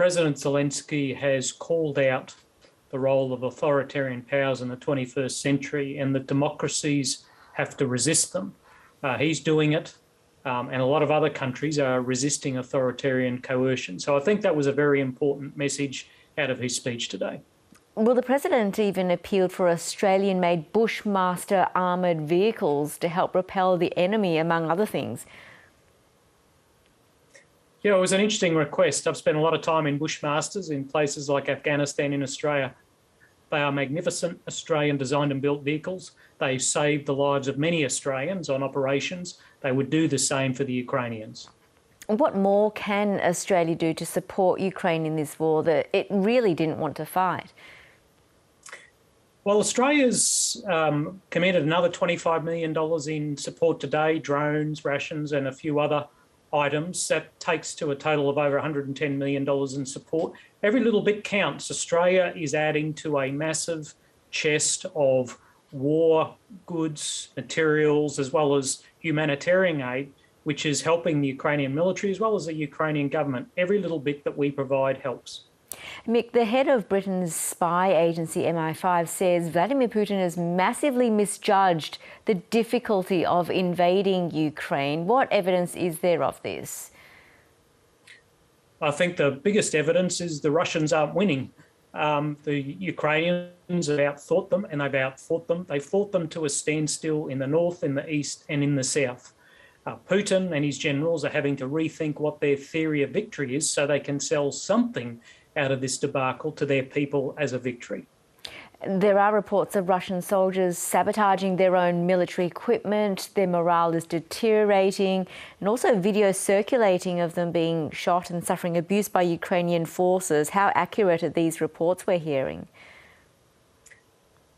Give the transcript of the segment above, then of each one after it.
President Zelenskyy has called out the role of authoritarian powers in the 21st century and that democracies have to resist them. He's doing it, and a lot of other countries are resisting authoritarian coercion. So I think that was a very important message out of his speech today. Well, the President even appealed for Australian-made Bushmaster armoured vehicles to help repel the enemy, among other things. Yeah, it was an interesting request. I've spent a lot of time in Bushmasters in places like Afghanistan and Australia. They are magnificent Australian designed and built vehicles. They've saved the lives of many Australians on operations. They would do the same for the Ukrainians. What more can Australia do to support Ukraine in this war that it really didn't want to fight? Well, Australia's committed another $25 million in support today, drones, rations and a few other items. That takes to a total of over $110 million in support. Every little bit counts. Australia is adding to a massive chest of war goods, materials, as well as humanitarian aid, which is helping the Ukrainian military as well as the Ukrainian government. Every little bit that we provide helps. Mick, the head of Britain's spy agency MI5 says Vladimir Putin has massively misjudged the difficulty of invading Ukraine. What evidence is there of this? I think the biggest evidence is the Russians aren't winning. The Ukrainians have outthought them and they've outfought them. They fought them to a standstill in the north, in the east and in the south. Putin and his generals are having to rethink what their theory of victory is so they can sell something out of this debacle to their people as a victory. There are reports of Russian soldiers sabotaging their own military equipment, their morale is deteriorating, and also videos circulating of them being shot and suffering abuse by Ukrainian forces. How accurate are these reports we're hearing?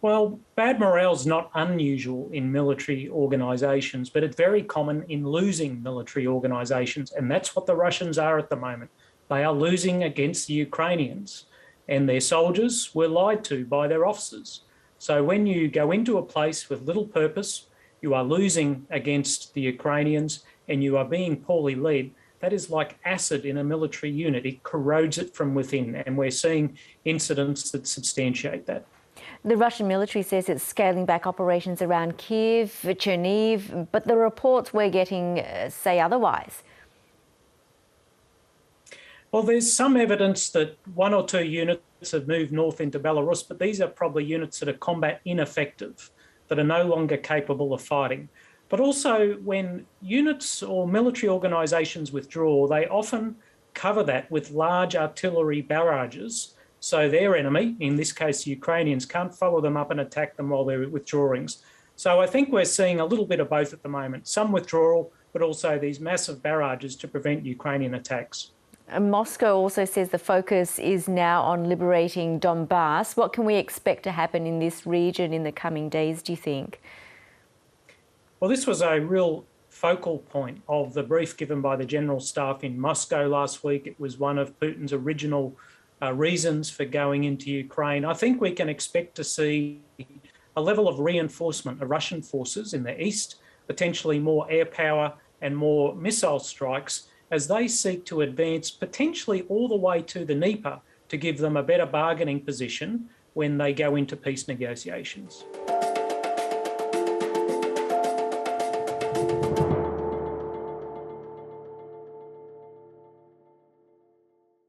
Well, bad morale is not unusual in military organisations, but it's very common in losing military organisations, and that's what the Russians are at the moment. They are losing against the Ukrainians, and their soldiers were lied to by their officers. So when you go into a place with little purpose, you are losing against the Ukrainians and you are being poorly led. That is like acid in a military unit. It corrodes it from within, and we're seeing incidents that substantiate that. The Russian military says it's scaling back operations around Kiev, Chernihiv, but the reports we're getting say otherwise. Well, there's some evidence that one or two units have moved north into Belarus, but these are probably units that are combat ineffective, that are no longer capable of fighting. But also when units or military organisations withdraw, they often cover that with large artillery barrages. So their enemy, in this case the Ukrainians, can't follow them up and attack them while they're withdrawing. So I think we're seeing a little bit of both at the moment, some withdrawal, but also these massive barrages to prevent Ukrainian attacks. Moscow also says the focus is now on liberating Donbass. What can we expect to happen in this region in the coming days, do you think? Well, this was a real focal point of the brief given by the General Staff in Moscow last week. It was one of Putin's original reasons for going into Ukraine. I think we can expect to see a level of reinforcement of Russian forces in the east, potentially more air power and more missile strikes as they seek to advance potentially all the way to the Dnieper to give them a better bargaining position when they go into peace negotiations.